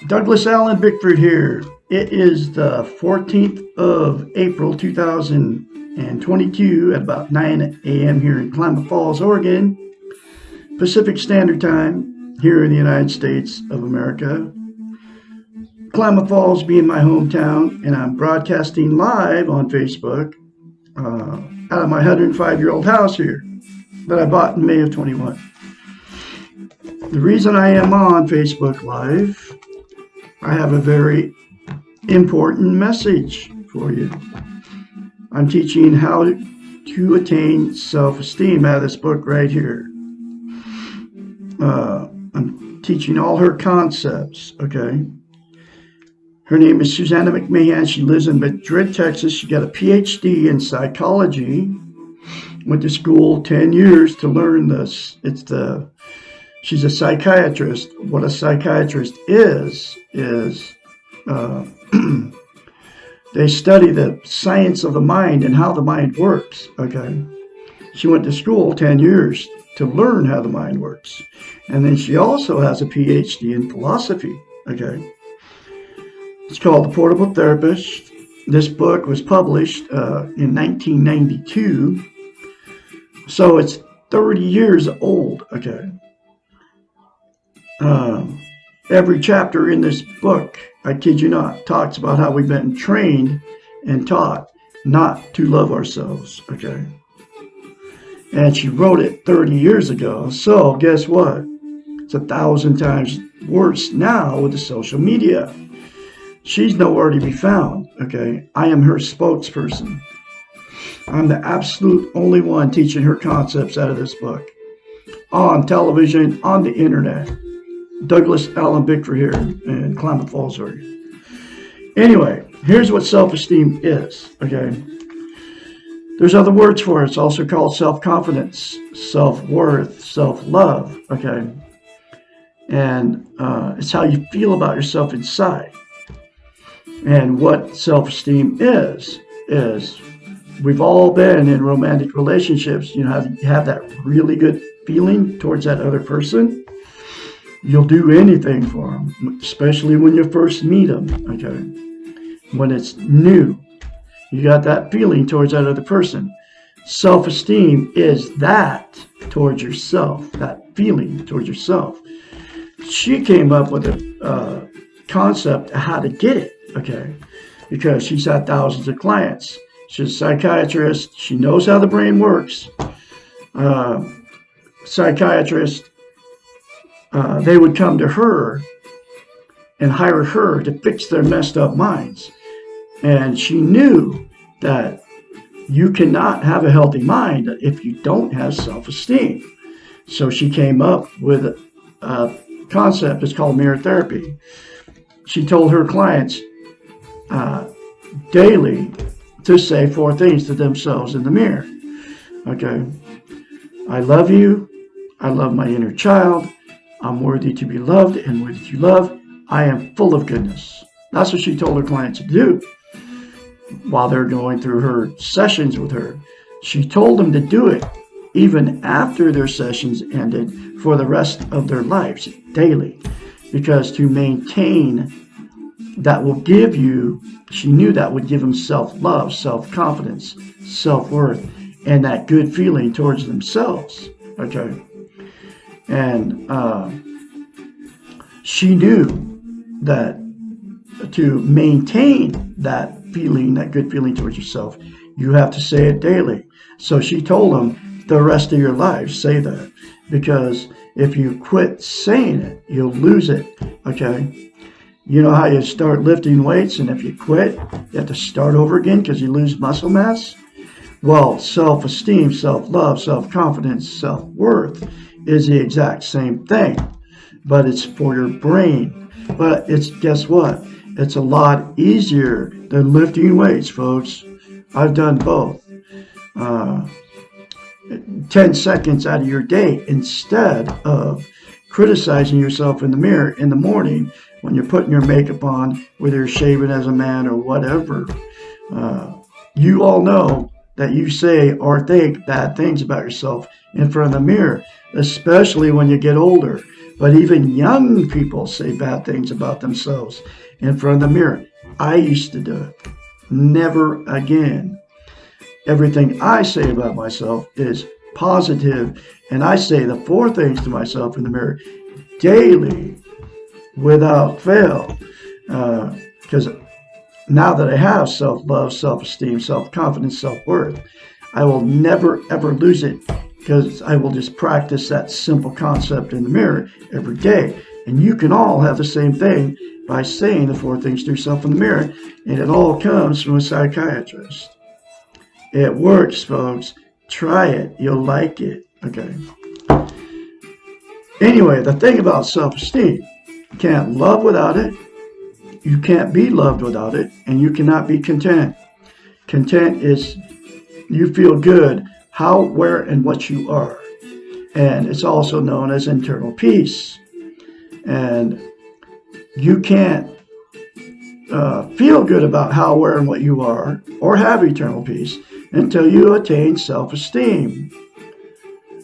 Douglas Allen Bickford here. It is the 14th of April 2022 at about 9 a.m. here in Klamath Falls, Oregon, Pacific Standard Time here in the United States of America. Klamath Falls being my hometown, and I'm broadcasting live on Facebook out of my 105-year-old house here that I bought in May of 21. The reason I am on Facebook Live, I have a very important message for you. I'm teaching how to attain self-esteem out of this book right here. I'm teaching all her concepts, okay? Her name is Susanna McMahon. She lives in Madrid, Texas. She got a PhD in psychology. Went to school 10 years to learn this. She's a psychiatrist. What a psychiatrist is they study the science of the mind and how the mind works, okay? She went to school 10 years to learn how the mind works. And then she also has a PhD in philosophy, okay? It's called The Portable Therapist. This book was published in 1992. So it's 30 years old, okay? Every chapter in this book, I kid you not, talks about how we've been trained and taught not to love ourselves, okay? And she wrote it 30 years ago. So guess what? It's 1,000 times worse now with the social media. She's nowhere to be found, okay? I am her spokesperson. I'm the absolute only one teaching her concepts out of this book. On television, on the internet. Douglas Allen Bickford here in Klamath Falls, Oregon. Anyway, here's what self-esteem is, okay? There's other words for it. It's also called self-confidence, self-worth, self-love, okay? And it's how you feel about yourself inside. And what self-esteem is we've all been in romantic relationships. You know, you have that really good feeling towards that other person. You'll do anything for them, especially when you first meet them, okay? When it's new, you got that feeling towards that other person. Self-esteem is that towards yourself, that feeling towards yourself. She came up with a concept of how to get it, okay? Because she's had thousands of clients. She's a psychiatrist. She knows how the brain works. Psychiatrist. They would come to her and hire her to fix their messed up minds. And she knew that you cannot have a healthy mind if you don't have self-esteem. So she came up with a concept. It's called mirror therapy. She told her clients daily to say 4 things to themselves in the mirror. Okay. I love you. I love my inner child. I'm worthy to be loved and worthy to love. I am full of goodness. That's what she told her clients to do while they're going through her sessions with her. She told them to do it even after their sessions ended for the rest of their lives daily. Because to maintain that will give you, she knew that would give them self-love, self-confidence, self-worth, and that good feeling towards themselves. Okay. And she knew that to maintain that feeling, that good feeling towards yourself, you have to say it daily. So she told them the rest of your life, say that. Because if you quit saying it, you'll lose it. Okay? You know how you start lifting weights, and if you quit, you have to start over again because you lose muscle mass? Well, self-esteem, self-love, self-confidence, self-worth is the exact same thing. but it's for your brain. But it's, guess what? It's a lot easier than lifting weights, folks. I've done both. 10 seconds out of your day instead of criticizing yourself in the mirror in the morning when you're putting your makeup on, whether you're shaving as a man or whatever. You all know that you say or think bad things about yourself in front of the mirror, especially when you get older. But even young people say bad things about themselves in front of the mirror. I used to do it. Never again. Everything I say about myself is positive, and I say the 4 things to myself in the mirror daily without fail. Because now that I have self-love, self-esteem, self-confidence, self-worth, I will never, ever lose it, because I will just practice that simple concept in the mirror every day. And you can all have the same thing by saying the 4 things to yourself in the mirror, and it all comes from a psychiatrist. It works, folks. Try it. You'll like it. Okay. Anyway, the thing about self-esteem, you can't love without it. You can't be loved without it. And you cannot be content. Content is you feel good how, where, and what you are. And it's also known as internal peace. And you can't feel good about how, where, and what you are, or have eternal peace, until you attain self-esteem.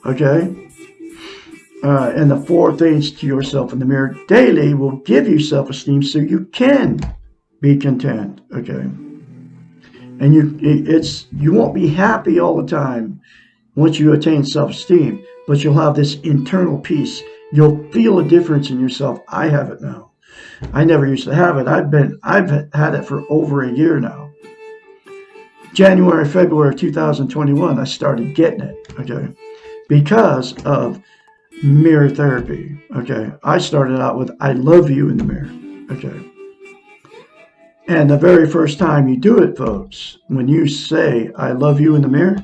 Okay? And the 4 things to yourself in the mirror daily will give you self-esteem so you can be content. Okay? And you won't be happy all the time once you attain self-esteem, but you'll have this internal peace. You'll feel a difference in yourself. I have it now. I never used to have it. I've had it for over a year now. January, February 2021, I started getting it, okay, because of mirror therapy, okay. I started out with I love you in the mirror, okay. And the very first time you do it, folks, when you say I love you in the mirror,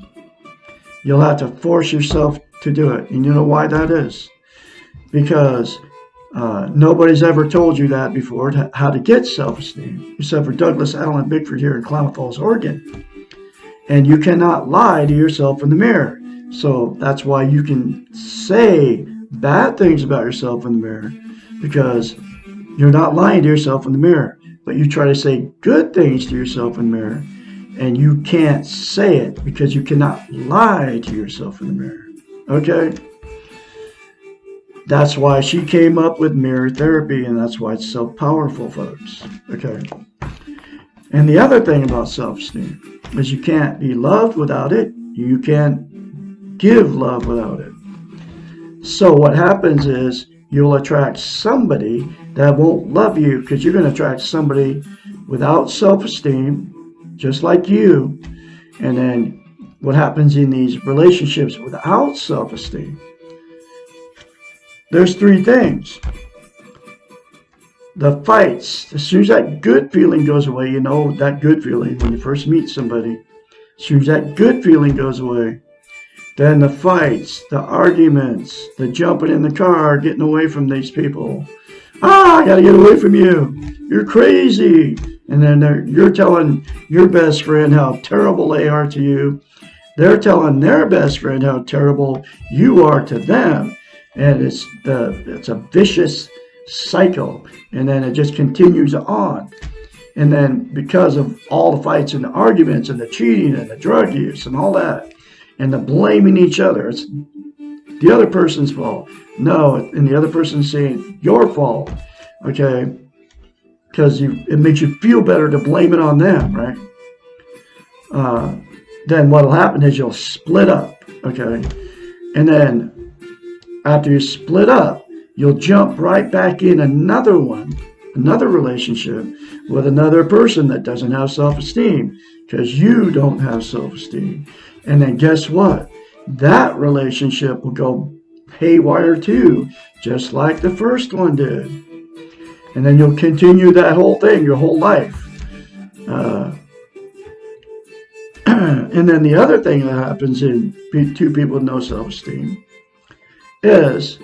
you'll have to force yourself to do it. And you know why that is? Because nobody's ever told you that before, how to get self-esteem, except for Douglas Allen Bickford here in Klamath Falls, Oregon. And you cannot lie to yourself in the mirror. So that's why you can say bad things about yourself in the mirror, because you're not lying to yourself in the mirror. But you try to say good things to yourself in the mirror, and you can't say it because you cannot lie to yourself in the mirror. Okay? That's why she came up with mirror therapy, and that's why it's so powerful, folks. Okay? And the other thing about self-esteem is you can't be loved without it. You can't give love without it. So what happens is you'll attract somebody that won't love you, because you're going to attract somebody without self-esteem, just like you. And then what happens in these relationships without self-esteem? There's 3 things. The fights, as soon as that good feeling goes away, you know that good feeling when you first meet somebody, as soon as that good feeling goes away, then the fights, the arguments, the jumping in the car, getting away from these people. I gotta get away from you. You're crazy. And then you're telling your best friend how terrible they are to you. They're telling their best friend how terrible you are to them. And it's a vicious cycle, and then it just continues on. And then because of all the fights and the arguments and the cheating and the drug use and all that, and the blaming each other, it's the other person's fault. No, and the other person's saying your fault, okay, because it makes you feel better to blame it on them, right? Then what'll happen is you'll split up, okay, and then after you split up, you'll jump right back in another relationship with another person that doesn't have self-esteem, because you don't have self-esteem. And then guess what? That relationship will go haywire too, just like the first one did. And then you'll continue that whole thing your whole life. And then the other thing that happens in 2 people with no self-esteem is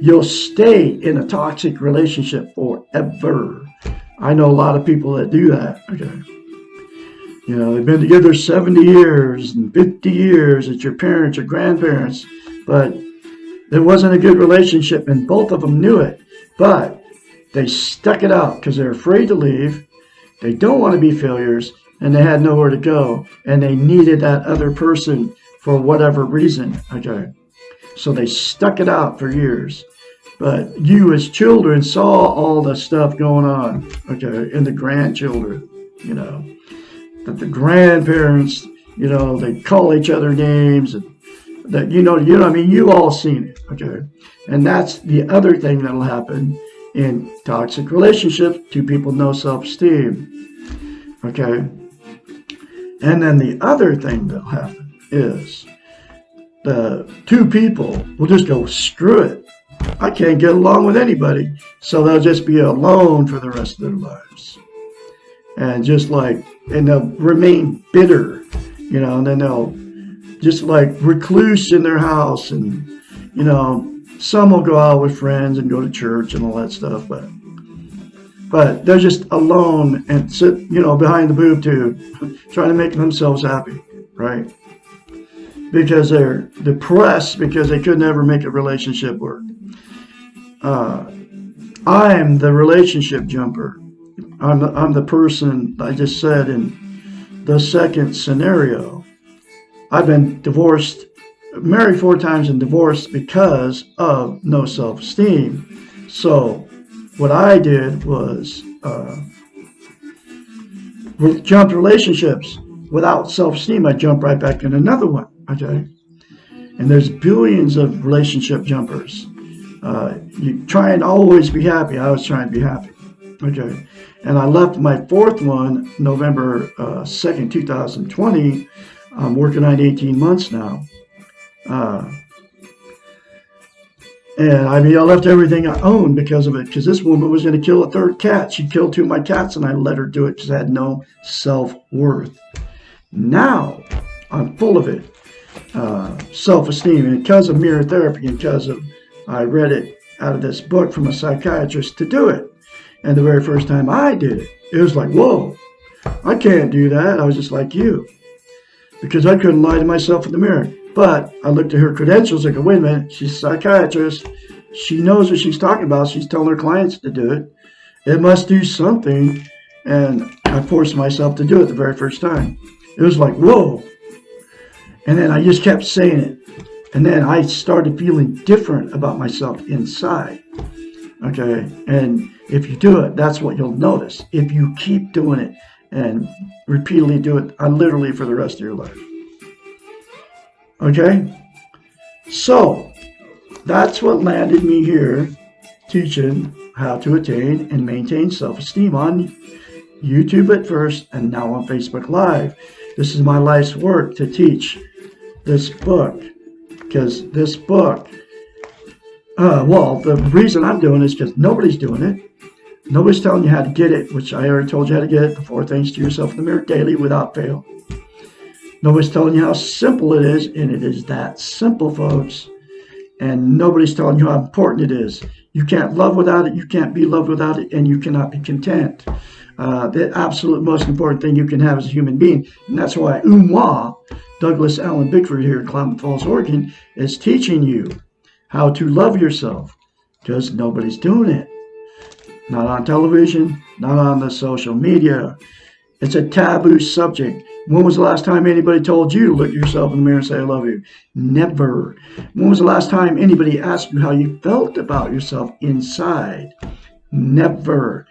you'll stay in a toxic relationship forever. I know a lot of people that do that. Okay. You know, they've been together 70 years and 50 years. It's your parents, your grandparents, but it wasn't a good relationship, and both of them knew it. But they stuck it out because they're afraid to leave. They don't want to be failures, and they had nowhere to go, and they needed that other person for whatever reason. Okay. So they stuck it out for years. But you as children saw all the stuff going on, okay, and the grandchildren, you know, that the grandparents, you know, they call each other names, and that, you know, I mean, you all seen it, okay? And that's the other thing that'll happen in toxic relationships. Two people, no self-esteem, okay? And then the other thing that'll happen is the two people will just go, screw it. I can't get along with anybody. So they'll just be alone for the rest of their lives. And just like, and they'll remain bitter, you know, and then they'll just like recluse in their house. And, you know, some will go out with friends and go to church and all that stuff, but they're just alone and sit, you know, behind the boob tube, trying to make themselves happy, right? Because they're depressed because they could never make a relationship work. I'm the relationship jumper. I'm the person I just said in the second scenario. I've been divorced, married 4 times and divorced because of no self-esteem. So what I did was jumped relationships without self-esteem. I jumped right back in another one. Okay, and there's billions of relationship jumpers. You try and always be happy. I was trying to be happy. Okay, and I left my 4th one November 2nd, 2020. I'm working on 18 months now. And I mean, I left everything I owned because of it, because this woman was going to kill a 3rd cat. She killed 2 of my cats, and I let her do it because I had no self-worth. Now, I'm full of it. Self-esteem, and because of mirror therapy, and because of I read it out of this book from a psychiatrist to do it. And the very first time I did it, it was like, whoa, I can't do that. I was just like you, because I couldn't lie to myself in the mirror. But I looked at her credentials. I go, wait a minute, she's a psychiatrist. She knows what she's talking about. She's telling her clients to do it. It must do something. And I forced myself to do it the very first time. It was like, whoa. And then I just kept saying it. And then I started feeling different about myself inside. Okay. And if you do it, that's what you'll notice. If you keep doing it and repeatedly do it, literally for the rest of your life. Okay. So that's what landed me here teaching how to attain and maintain self-esteem on YouTube at first and now on Facebook Live. This is my life's work to teach this book, because this book, well, the reason I'm doing it is because nobody's doing it. Nobody's telling you how to get it, which I already told you how to get it, the 4 things to yourself in the mirror daily without fail. Nobody's telling you how simple it is, and it is that simple, folks. And nobody's telling you how important it is. You can't love without it, you can't be loved without it, and you cannot be content. The absolute most important thing you can have as a human being. And that's why Douglas Allen Bickford here in Klamath Falls, Oregon, is teaching you how to love yourself, because nobody's doing it. Not on television, not on the social media. It's a taboo subject. When was the last time anybody told you to look at yourself in the mirror and say, I love you? Never. When was the last time anybody asked you how you felt about yourself inside? Never.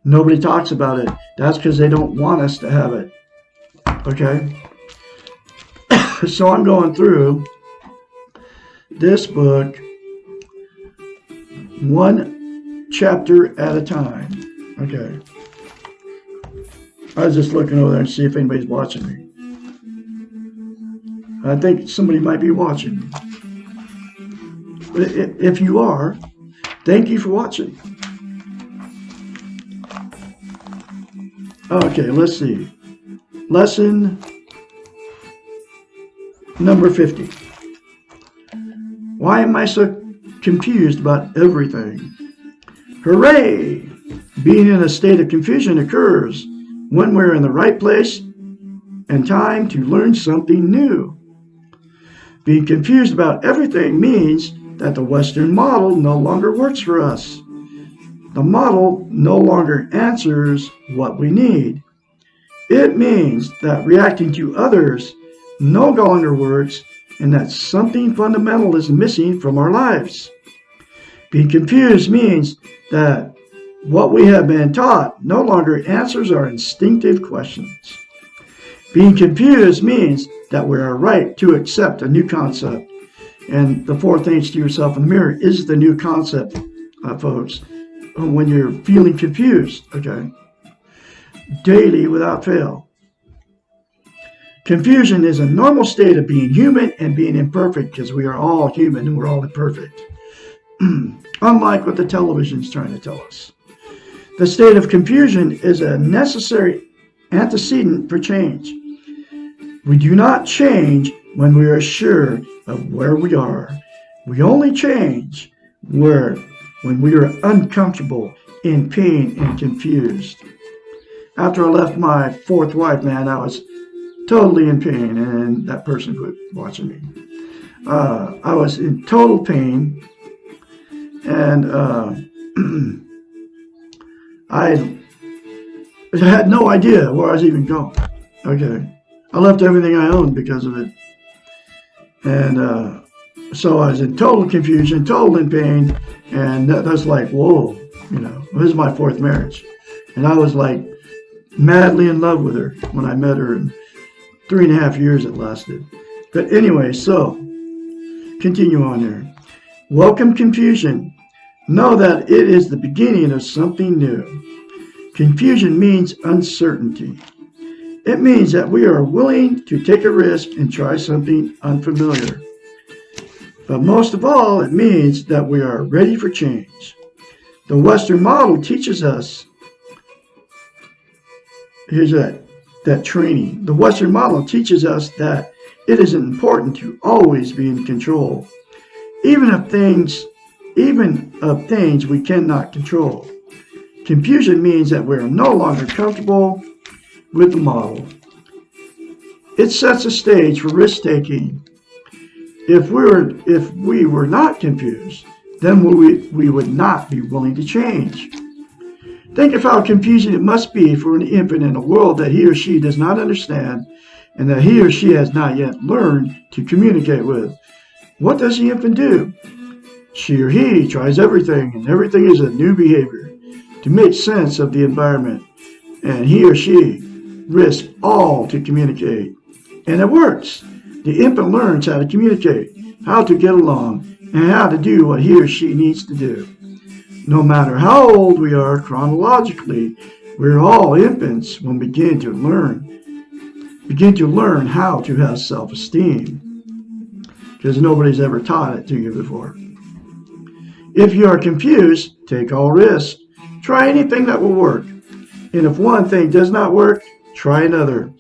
Nobody talks about it. That's because they don't want us to have it. Okay? So I'm going through this book 1 chapter at a time. Okay. I was just looking over there and see if anybody's watching me. I think somebody might be watching me. But if you are, thank you for watching. Okay, let's see. Lesson number 50. Why am I so confused about everything. Hooray! Being in a state of confusion occurs when we're in the right place and time to learn something new. Being confused about everything means that the Western model no longer works for us. The model no longer answers what we need. It means that reacting to others no longer works and that something fundamental is missing from our lives. Being confused means that what we have been taught no longer answers our instinctive questions. Being confused means that we are right to accept a new concept. And the 4 things to yourself in the mirror is the new concept, folks, when you're feeling confused, okay? Daily without fail. Confusion is a normal state of being human and being imperfect, because we are all human and we're all imperfect. Unlike what the television is trying to tell us. The state of confusion is a necessary antecedent for change. We do not change when we are sure of where we are. We only change when we are uncomfortable, in pain, and confused. After I left my 4th wife, man, I was totally in pain, and that person quit watching me. I was in total pain, and I had no idea where I was even going. Okay. I left everything I owned because of it. And so I was in total confusion, total in pain, and that's like, whoa, this is my 4th marriage. And I was like madly in love with her when I met her, and 3.5 years it lasted. But anyway, so continue on here. Welcome confusion. Know that it is the beginning of something new. Confusion means uncertainty. It means that we are willing to take a risk and try something unfamiliar. But most of all, it means that we are ready for change. The Western model teaches us, here's that training. The Western model teaches us that it is important to always be in control, even of things we cannot control. Confusion means that we are no longer comfortable with the model. It sets a stage for risk-taking. If we were not confused, then we would not be willing to change. Think of how confusing it must be for an infant in a world that he or she does not understand and that he or she has not yet learned to communicate with. What does the infant do? She or he tries everything, and everything is a new behavior to make sense of the environment, and he or she risks all to communicate. And it works. The infant learns how to communicate, how to get along, and how to do what he or she needs to do. No matter how old we are chronologically, we're all infants when we begin to learn how to have self-esteem, because nobody's ever taught it to you before. If you are confused, take all risks. Try anything that will work. And if one thing does not work, try another.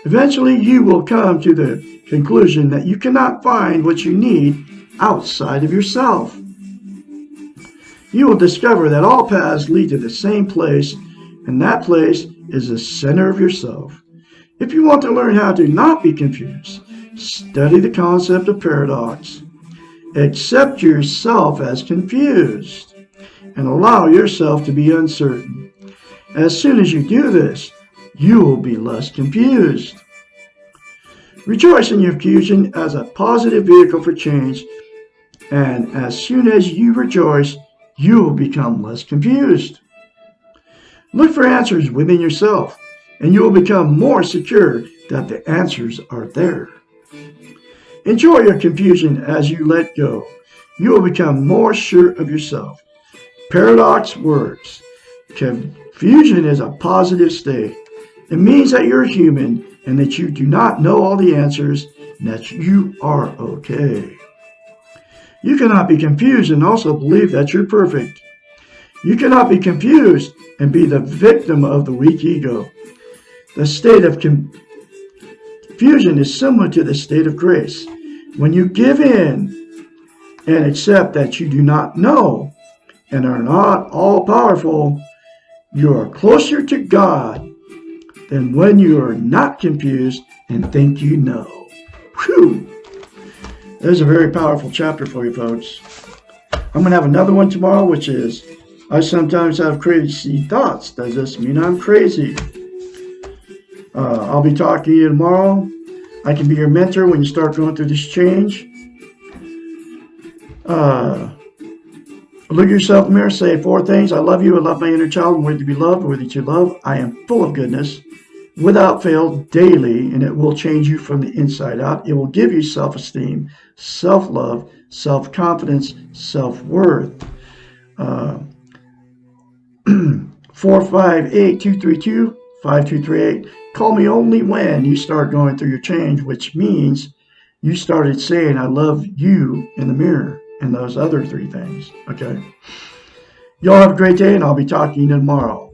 Eventually, you will come to the conclusion that you cannot find what you need outside of yourself. You will discover that all paths lead to the same place, and that place is the center of yourself. If you want to learn how to not be confused, study the concept of paradox. Accept yourself as confused, and allow yourself to be uncertain. As soon as you do this, you will be less confused. Rejoice in your confusion as a positive vehicle for change, and as soon as you rejoice, you will become less confused. Look for answers within yourself, and you will become more secure that the answers are there. Enjoy your confusion as you let go. You will become more sure of yourself. Paradox works. Confusion is a positive state. It means that you're human and that you do not know all the answers and that you are okay. You cannot be confused and also believe that you're perfect. You cannot be confused and be the victim of the weak ego. The state of confusion is similar to the state of grace. When you give in and accept that you do not know and are not all powerful, you are closer to God than when you are not confused and think you know. Whew! There's a very powerful chapter for you folks. I'm going to have another one tomorrow, which is, I sometimes have crazy thoughts. Does this mean I'm crazy? I'll be talking to you tomorrow. I can be your mentor when you start going through this change. Look at yourself in the mirror, say 4 things. I love you. I love my inner child. I'm worthy to be loved, worthy to love. I am full of goodness, without fail, daily, and it will change you from the inside out. It will give you self-esteem, self-love, self-confidence, self-worth. 458-232-5238. Call me only when you start going through your change, which means you started saying, I love you in the mirror, and those other 3 things. Okay. Y'all have a great day, and I'll be talking to you tomorrow.